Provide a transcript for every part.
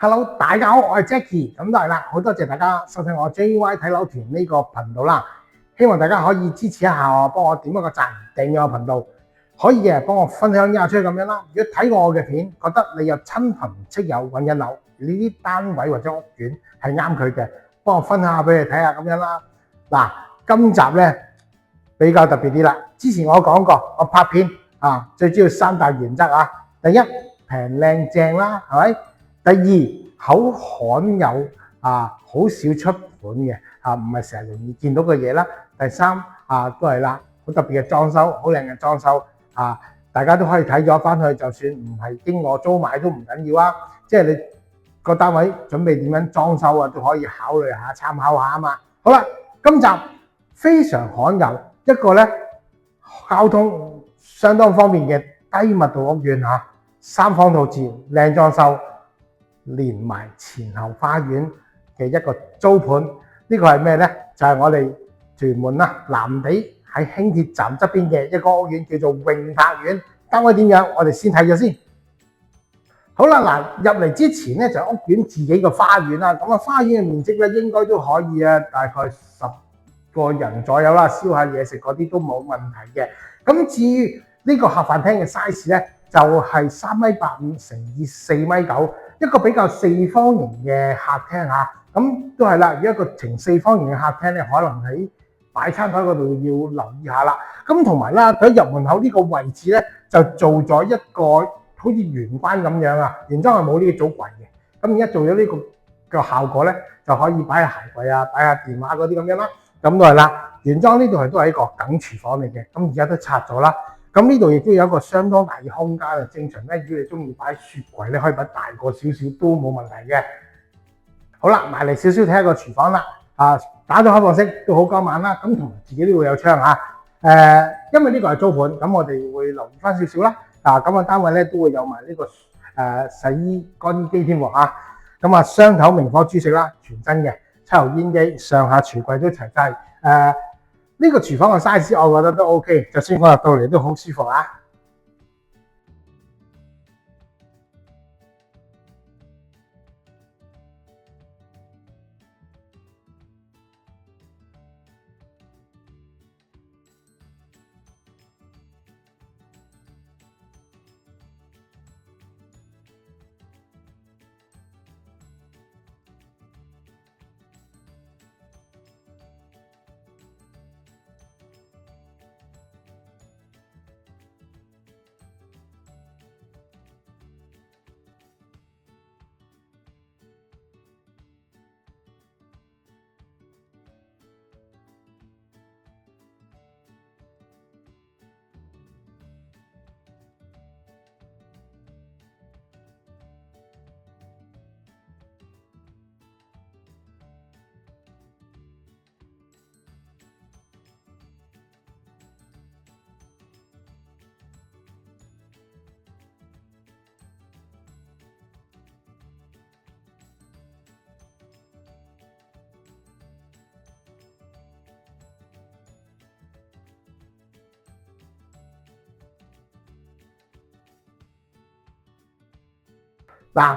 Hello，大家好，我係 Jackie，咁都係啦，好多謝大家收睇我 JY 睇樓團呢個頻道啦。希望大家可以支持一下我，幫我點一個讚，訂閱我頻道，可以嘅幫我分享一下出去咁樣啦。如果睇過我嘅片，覺得你有親朋戚友揾緊樓，呢啲單位或者屋苑係啱佢嘅，幫我分享下俾你睇下咁樣啦。嗱，今集咧比較特別啲啦。之前我講過，我拍片最主要三大原則啊。第一，平靚正啦，係咪？第二，好罕有好少出款嘅唔係成日容易見到嘅嘢啦。第三都係啦，好特別嘅裝修，好靚嘅裝修大家都可以睇咗翻去，就算唔係經我租買都唔緊要啊。即係你個單位準備點樣裝修都可以考慮下、參考下啊嘛。好啦，今集非常罕有一個咧，交通相當方便嘅低密度屋苑三房套廁，靚裝修，連埋前後花園嘅一個租盤。呢個係咩呢？就係我哋屯門藍地喺輕鐵站側邊嘅一個屋苑，叫做榮柏苑。單位點樣？我哋先睇咗先。好啦，入嚟之前呢，就屋苑自己個花園啦。咁花園嘅面積咧應該都可以大概10個人左右啦，燒下嘢食嗰啲都冇問題嘅。咁至於呢個客飯廳嘅 size 呢，就係3.85乘以4.9，一個比較四方形嘅客廳咁都係啦。如果一個呈四方形嘅客廳咧，可能喺擺餐台嗰度要留意下啦。咁同埋啦，佢入門口呢個位置咧，就做咗一個好似玄關咁樣原裝係冇呢個組櫃嘅。咁而家做咗呢個效果咧，就可以擺下鞋櫃擺下電話嗰啲咁樣啦。咁都係啦，原裝呢度都係一個梗廚房嚟嘅。咁而家都拆咗啦。咁呢度亦都有一個相當大嘅空間正常咧，如果你中意擺雪櫃咧，可以擺大個少少都冇問題嘅。好啦，埋嚟少少睇下個廚房啦。打咗開放式都好光猛啦。咁同埋自己都會有窗因為呢個係租盤，咁我哋會留意翻少少啦。咁個單位咧都會有埋呢個洗衣乾衣機添喎咁雙頭明火煮食啦，全真嘅抽油煙機，上下櫥櫃都齊晒。呢個廚房嘅 size 我覺得都 OK， 就算我入到嚟都好舒服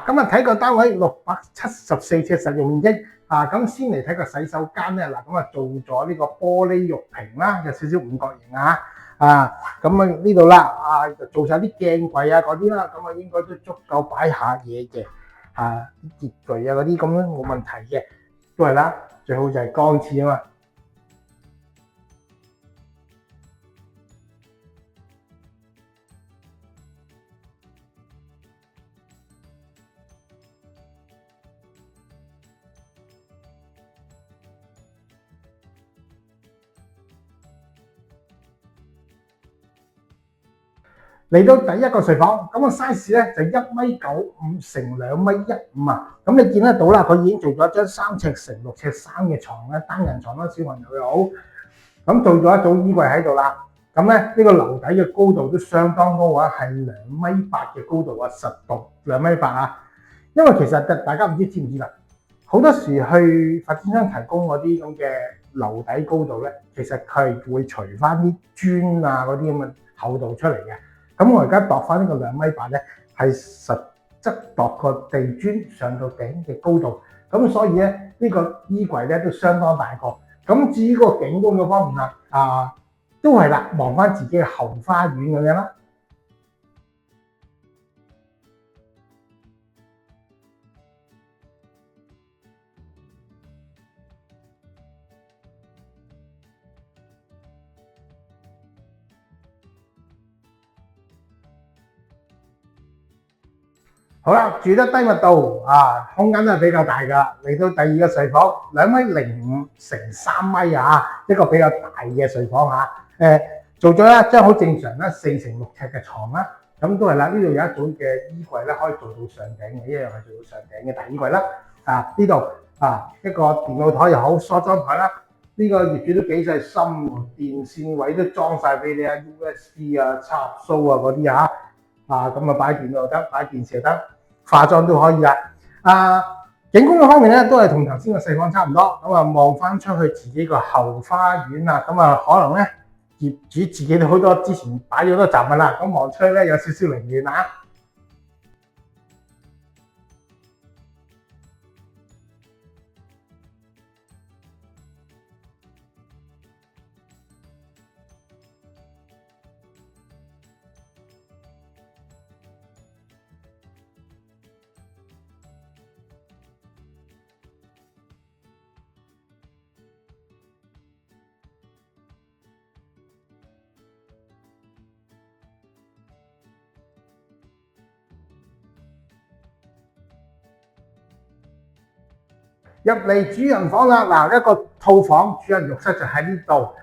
今日睇個單位674尺實用面積咁先嚟睇個洗手間咧。做咗呢個玻璃玉屏啦，有少少五角形咁呢度啦做晒啲鏡櫃嗰啲啦，咁應該都足夠擺下嘢嘅啲潔具嗰啲咁樣冇問題嘅，都係啦，最好就係乾廁嘛。嚟到第一個睡房，咁個 size 咧就1.95乘2.15咁你見得到啦，佢已經做咗一張3尺乘6尺3嘅床咧，單人床啦，小朋友又好。咁做咗一組衣櫃喺度啦。咁咧呢個樓底嘅高度都相當高係2.8米嘅高度實度2.8米因為其實大家唔知唔知啦，好多時去發展商提供嗰啲咁嘅樓底高度咧，其實佢係會除翻啲磚嗰啲咁嘅厚度出嚟嘅。咁我而家度翻呢個2.8米咧，係實側度個地磚上到頂嘅高度。咁所以咧呢個衣櫃咧都相當大個。咁至於個景觀嗰方面啦，都係啦，望翻自己嘅後花園咁樣啦。好啦，住得低密度空間都係比較大㗎。嚟到第二個睡房，2.05米乘3米一個比較大嘅睡房做咗一張好正常啦，4乘6尺嘅床啦。咁都係啦，呢度有一種嘅衣櫃咧，可以做到上頂嘅，一樣係做到上頂嘅大衣櫃啦。呢度一個電腦台又好，梳妝台啦。呢個業主都幾細心喎，電線位都裝晒俾你USB插蘇嗰啲咁擺電腦又得，擺電視又得，化妝都可以㗎。景觀嘅方面咧，都係同頭先個細房差唔多。咁望翻出去自己個後花園可能咧業主自己都好多之前擺咗好多雜物啦，咁望出去咧有少少凌亂入嚟主人房啦，一個套房，主人浴室就喺呢度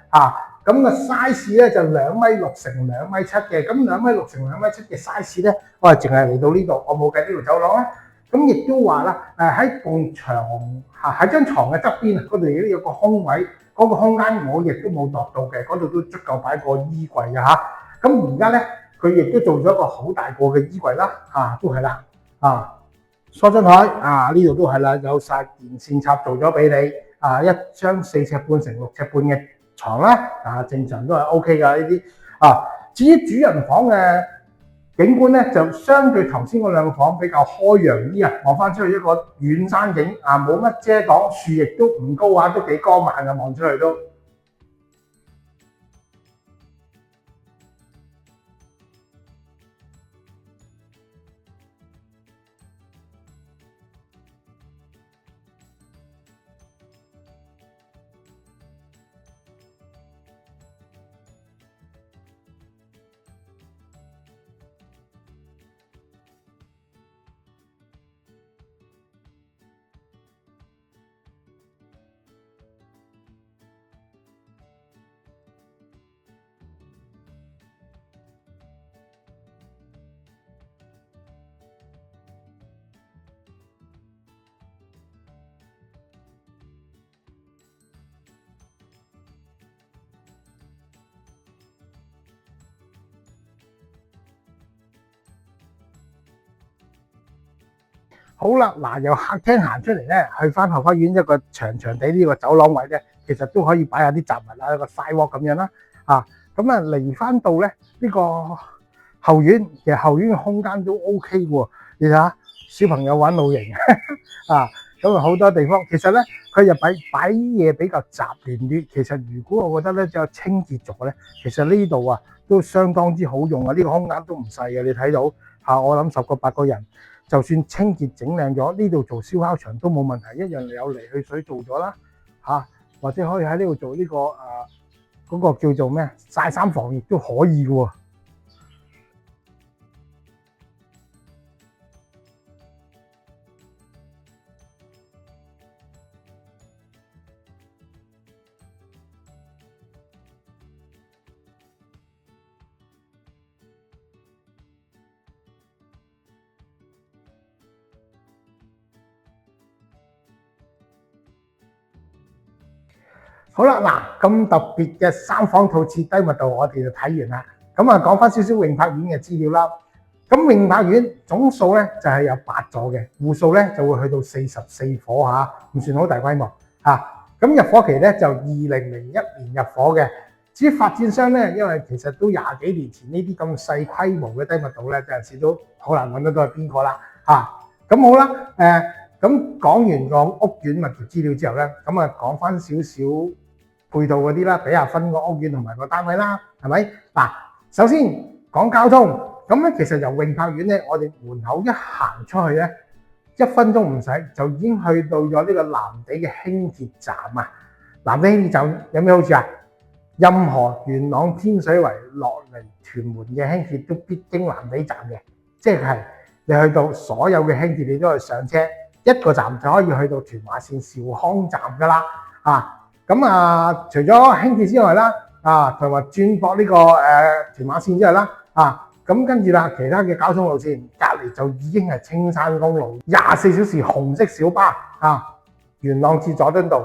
咁個 size 咧就2.6米乘2.7米嘅。咁2.6米乘2.7米嘅 size 咧，我係淨係嚟到呢度，我冇計呢條走廊啦。咁亦都話啦，喺埲牆喺張床嘅側邊嗰度有個空位，嗰個空間我亦都冇度到嘅，嗰度都足夠擺個衣櫃嘅咁而家咧，佢亦都做咗一個好大個嘅衣櫃啦，都係啦梳妝台呢度都係啦，有晒電線插做咗俾你一張4尺半乘6尺半嘅床啦，正常都係 OK 㗎呢啲至於主人房嘅景觀咧，就相對頭先嗰兩個房比較開揚啲望翻出去一個遠山景冇乜遮擋，樹亦都唔高都幾光猛嘅，望出去都。好啦，由客廳行出嚟咧，去翻後花園一個長長地呢個走廊位咧，其實都可以擺下啲雜物一個 sidewalk 咁樣啦。嚟翻到咧呢個後院，其實後院嘅空間都 OK 喎。你睇下小朋友玩露營咁好多地方。其實咧佢又擺嘢比較雜亂啲。其實如果我覺得咧就清潔咗咧，其實呢度都相當之好用呢個空間都唔細嘅。你睇到我諗10個8個人。就算清潔整靚咗，呢度做燒烤場都冇問題，一樣有離去水做咗啦或者可以喺呢度做呢個嗰個叫做咩曬衫房亦都可以嘅喎。好啦，咁特別嘅3房套廁低密度，我哋就睇完啦。咁講翻少少泳柏苑嘅資料啦。咁泳柏苑總數咧就係有8座嘅，戶數咧就會去到44伙唔算好大規模咁入伙期咧就2001年入伙嘅。至於發展商咧，因為其實都20幾年前呢啲咁細規模嘅低密度咧，有陣時都好難揾得到係邊個啦咁好啦，咁講完個屋苑物業資料之後咧，咁啊講翻少少配套嗰啲啦，俾下分個屋苑同埋個單位啦，係咪？嗱，首先講交通，咁咧其實由永柏苑咧，我哋門口一行出去咧，1分鐘唔使就已經去到咗呢個藍地嘅輕鐵站啊！藍地輕鐵站有咩好處啊？任何元朗天水圍落嚟屯門嘅輕鐵都必經藍地站嘅，即係你去到所有嘅輕鐵，你都係上車一個站就可以去到屯馬線兆康站噶啦。咁除咗輕鐵之外啦，同埋轉駁呢個屯馬線之外啦，咁跟住啦，其他嘅交通路線隔離就已經係青山公路24小時紅色小巴元朗至佐敦道。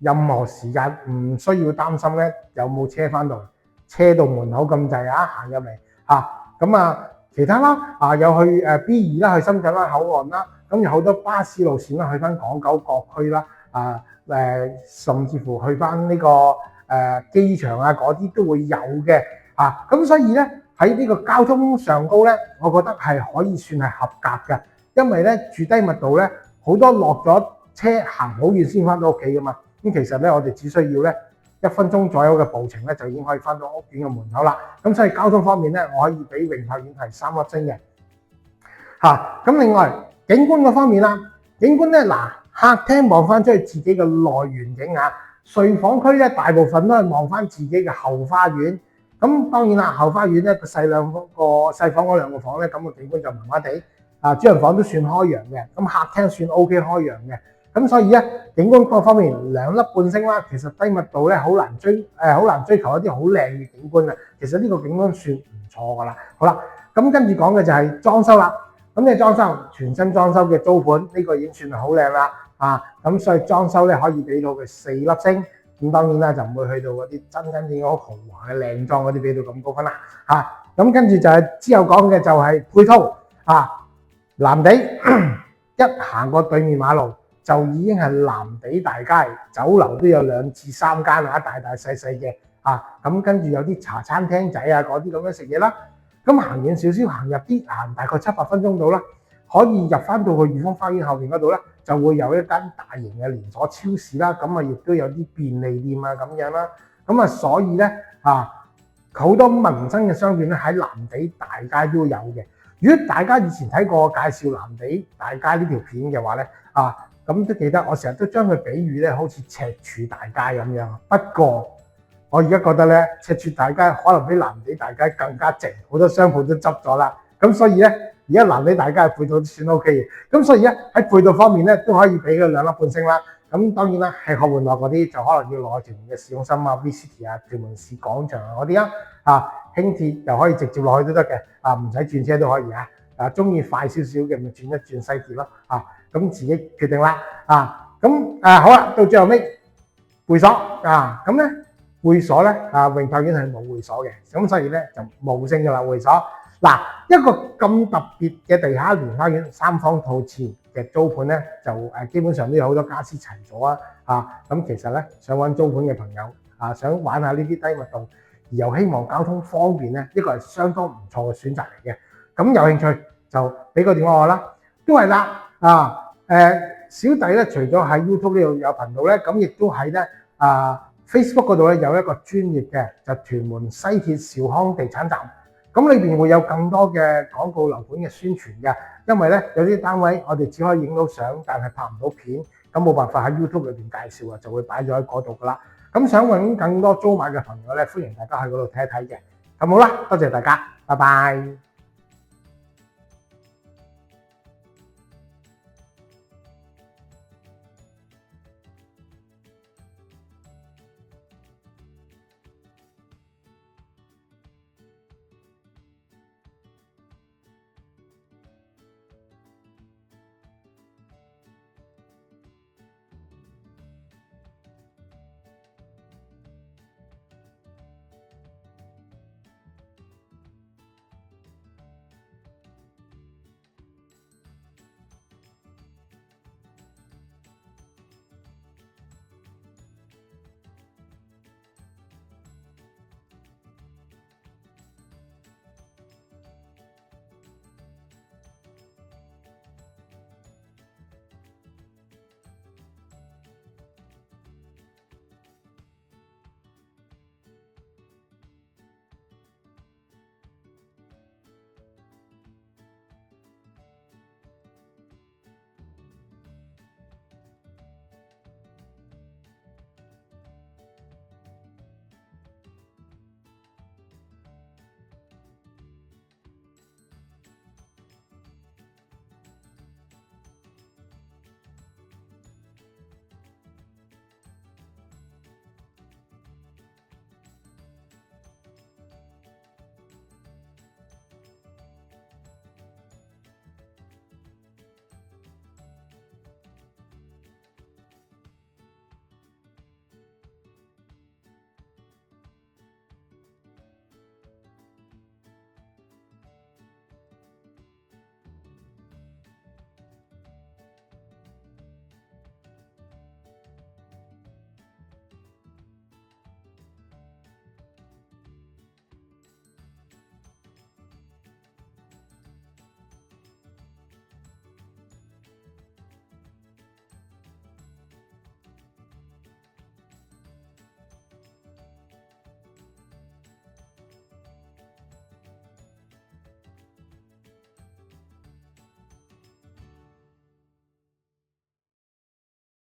任何時間唔需要擔心咧，有冇車翻到，車到門口咁滯行入嚟咁其他啦有去B2啦，去深圳灣口岸啦，咁有好多巴士路線啦，去翻港九各區啦，甚至乎去翻呢個機場嗰啲都會有嘅咁所以咧喺呢個交通上高咧，我覺得係可以算係合格嘅，因為咧住低密度咧，好多落咗車行好遠先翻到屋企噶嘛。咁其實咧，我哋只需要咧1分鐘左右嘅步程咧，就已經可以翻到屋苑嘅門口啦。咁所以交通方面咧，我可以俾永柏苑係3粒星嘅。咁另外景觀嗰方面啦，景觀咧客廳望翻出去自己嘅內園景睡房區咧大部分都係望翻自己嘅後花園。咁當然啦，後花園咧個細房嗰2個房咧，咁個景觀就麻麻地。主人房都算開揚嘅，咁客廳算 OK 開揚嘅。咁所以咧，景觀各方面2粒半星啦。其實低密度咧，好難追求一啲好靚嘅景觀啊。其實呢個景觀算唔錯噶啦。好啦，咁跟住講嘅就係裝修啦。咁你裝修全新裝修嘅租盤，呢個已經算係好靚啦。咁所以裝修咧可以俾到佢4粒星。咁當然啦，就唔會去到嗰啲真正嘅好豪華嘅靚裝嗰啲俾到咁高分啦。咁跟住就係之後講嘅就係配套藍地一行過對面馬路，就已經係藍地大街，酒樓都有2至3間大大細細嘅咁跟住有啲茶餐廳仔嗰啲咁樣食嘢啦。咁行遠少少，行入啲行大概7-8分鐘到啦，可以入翻到去裕豐花園後面嗰度咧，就會有一間大型嘅連鎖超市啦。咁亦都有啲便利店咁樣啦。咁所以咧好多民生嘅商店咧喺藍地大街都有嘅。如果大家以前睇過我介紹藍地大街呢條片嘅話咧咁都記得，我成日都將佢比喻咧，好似赤柱大街咁樣。不過我而家覺得咧，赤柱大街可能比藍地大街更加靜，好多商鋪都執咗啦。咁所以咧，而家藍地大街嘅配套都算 OK 嘅。咁所以咧喺配套方面咧，都可以俾佢2粒半星啦。咁當然啦，吃喝玩樂嗰啲就可能要落去屯門嘅市中心V-City屯門市廣場嗰啲輕鐵又可以直接落去都得嘅唔使轉車都可以中意快少少嘅咪轉一轉西鐵咯咁自己決定啦好啦，到最後尾會所咁咧會所咧永柏苑係冇會所嘅，咁所以咧就冇星噶啦會所。一個咁特別嘅地下蓮花園3房套廁嘅租盤咧，就基本上都有好多家私齊咗咁其實咧想揾租盤嘅朋友想玩下呢啲低密度，而又希望交通方便咧，呢個係相當唔錯嘅選擇嚟嘅。咁有興趣就俾個電話我啦。都係啦小弟咧除咗喺 YouTube 呢度有頻道咧，咁亦都喺咧Facebook 嗰度咧有一個專頁嘅，就屯門西鐵兆康地產站。咁裏邊會有更多嘅廣告樓盤嘅宣傳嘅，因為咧有啲單位我哋只可以影到相，但係拍唔到片，咁冇辦法喺 YouTube 裏邊介紹就會擺咗喺嗰度噶啦。咁想揾更多租買嘅朋友咧，歡迎大家喺嗰度睇一睇嘅。咁好啦，多謝大家，拜拜。